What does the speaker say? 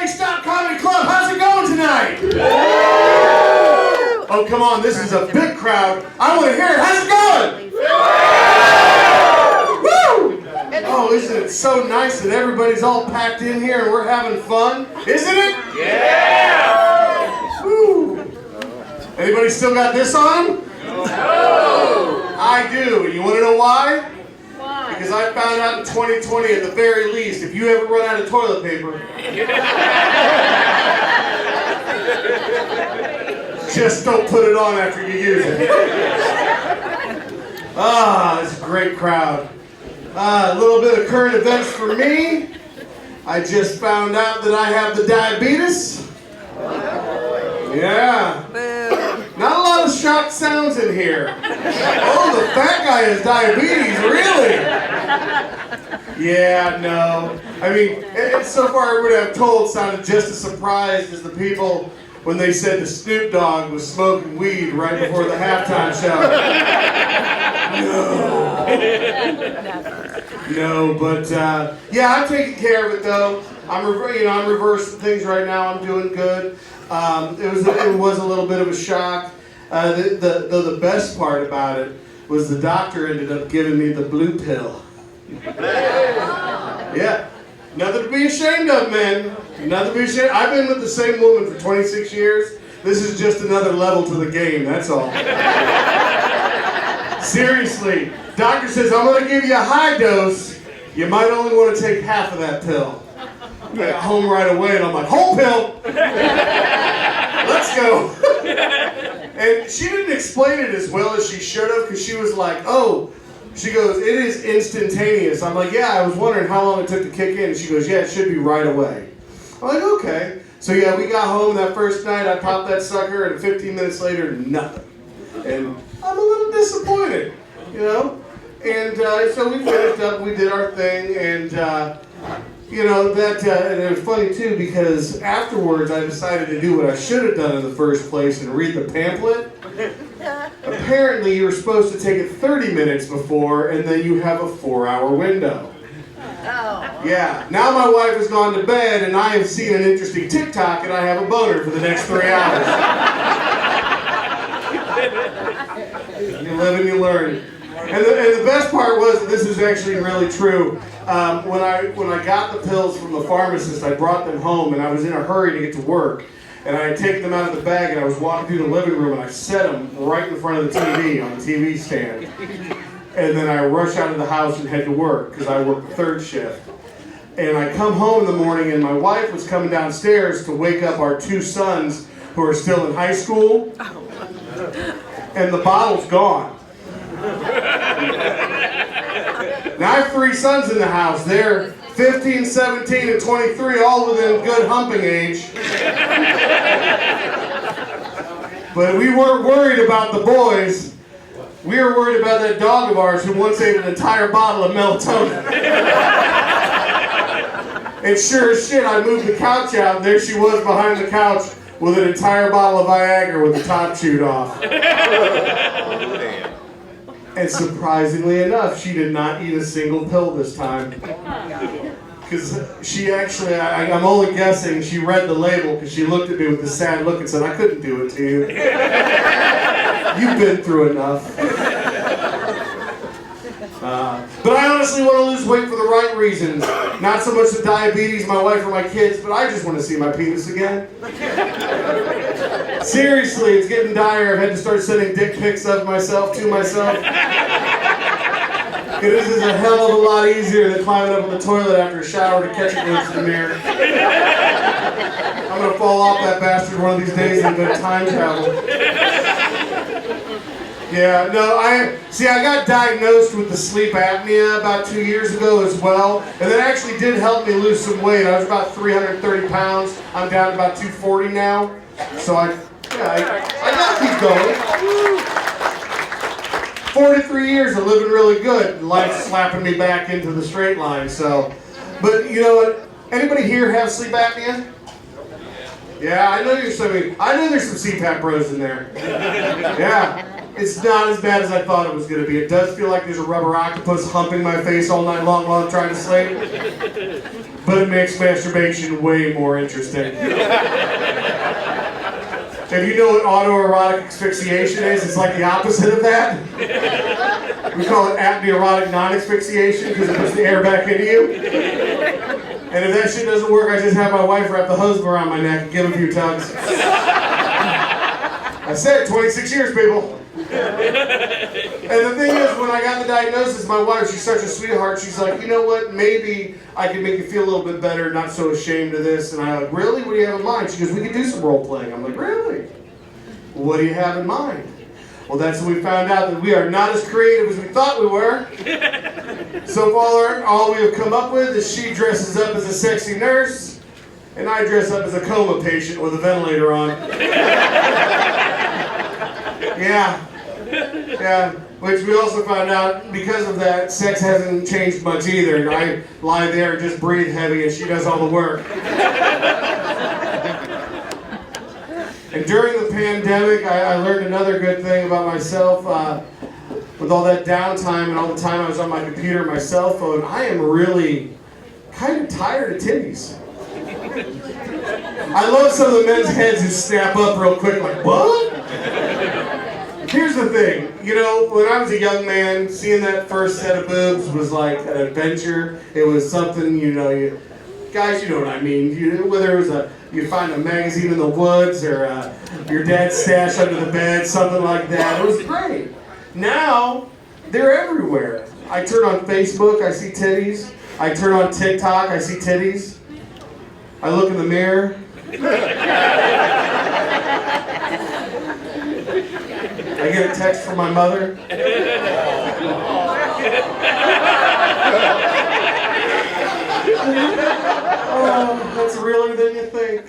Stop Comedy Club. How's it going tonight? Oh, come on. This is a big crowd. I want to hear it. How's it going? Woo! Oh, isn't it so nice that everybody's all packed in here and we're having fun? Isn't it? Yeah! Woo! Anybody still got this on? No! I do. You want to know why? Because I found out in 2020, at the very least, if you ever run out of toilet paper, just don't put it on after you use it. It's a great crowd. A little bit of current events for me. I just found out that I have the diabetes. Yeah. Not a lot of shock sounds in here. Oh, the fat guy has diabetes, really? Yeah, no. I mean, so far everybody I've told sounded just as surprised as the people when they said the Snoop Dogg was smoking weed right before the halftime show. No, but yeah, I'm taking care of it though. I'm reversing things right now. I'm doing good. It was a little bit of a shock. The best part about it was the doctor ended up giving me the blue pill. Yeah, nothing to be ashamed of, man. Nothing to be ashamed. I've been with the same woman for 26 years. This is just another level to the game. That's all. Seriously, doctor says I'm going to give you a high dose. You might only want to take half of that pill. I got home right away and I'm like, whole pill! Let's go! And she didn't explain it as well as she should have, because she was like, oh, she goes, it is instantaneous. I'm like, yeah, I was wondering how long it took to kick in. And she goes, yeah, it should be right away. I'm like, okay. So yeah, we got home that first night, I popped that sucker, and 15 minutes later, nothing. And I'm a little disappointed, you know? And so we finished up, we did our thing, and you know, and it was funny too, because afterwards I decided to do what I should have done in the first place and read the pamphlet. Apparently you were supposed to take it 30 minutes before, and then you have a 4-hour window. Yeah, now my wife has gone to bed and I have seen an interesting TikTok and I have a boner for the next 3 hours. You live and you learn. And the best part was, that this is actually really true, when I got the pills from the pharmacist, I brought them home and I was in a hurry to get to work. And I had taken them out of the bag and I was walking through the living room and I set them right in front of the TV on the TV stand. And then I rush out of the house and head to work, because I work the third shift. And I come home in the morning and my wife was coming downstairs to wake up our 2 sons who are still in high school. And the bottle's gone. Now I have 3 sons in the house. They're 15, 17, and 23, all within good humping age. But we weren't worried about the boys. We were worried about that dog of ours who once ate an entire bottle of melatonin. And sure as shit, I moved the couch out, and there she was behind the couch with an entire bottle of Viagra with the top chewed off. And surprisingly enough, she did not eat a single pill this time. Because she actually, I'm only guessing, she read the label because she looked at me with a sad look and said, I couldn't do it to you. You've been through enough. But I honestly want to lose weight for the right reasons. Not so much the diabetes, my wife, or my kids, but I just want to see my penis again. Seriously, it's getting dire. I've had to start sending dick pics of myself to myself. This is a hell of a lot easier than climbing up on the toilet after a shower to catch a glimpse in the mirror. I'm going to fall off that bastard one of these days and go time travel. Yeah, no, I got diagnosed with the sleep apnea about 2 years ago as well, and that actually did help me lose some weight. I was about 330 pounds. I'm down to about 240 now. So I gotta keep going. 43 years of living really good. Life's slapping me back into the straight line. So, but you know what? Anybody here have sleep apnea? Yeah, I know there's some CPAP bros in there. Yeah. It's not as bad as I thought it was going to be. It does feel like there's a rubber octopus humping my face all night long while I'm trying to sleep. But it makes masturbation way more interesting. If you know what autoerotic asphyxiation is, it's like the opposite of that. We call it apnea-erotic non-asphyxiation because it puts the air back into you. And if that shit doesn't work, I just have my wife wrap the hose around my neck and give a few tugs. I said 26 years, people. And the thing is, when I got the diagnosis, my wife, she's such a sweetheart, she's like, you know what, maybe I can make you feel a little bit better, not so ashamed of this. And I'm like, really? What do you have in mind? She goes, we can do some role playing. I'm like, really? What do you have in mind? Well, that's when we found out that we are not as creative as we thought we were. So far, all we have come up with is she dresses up as a sexy nurse, and I dress up as a coma patient with a ventilator on. Yeah, which we also found out, because of that, sex hasn't changed much either. I lie there and just breathe heavy, and she does all the work. And during the pandemic, I learned another good thing about myself. With all that downtime and all the time I was on my computer and my cell phone, I am really kind of tired of titties. I love some of the men's heads who snap up real quick, like, what? Here's the thing, you know, when I was a young man, seeing that first set of boobs was like an adventure. It was something, you know, guys, you know what I mean. Whether it was you find a magazine in the woods or your dad's stash under the bed, something like that. It was great. Now, they're everywhere. I turn on Facebook, I see titties. I turn on TikTok, I see titties. I look in the mirror. I get a text from my mother. Oh, that's realer than you think.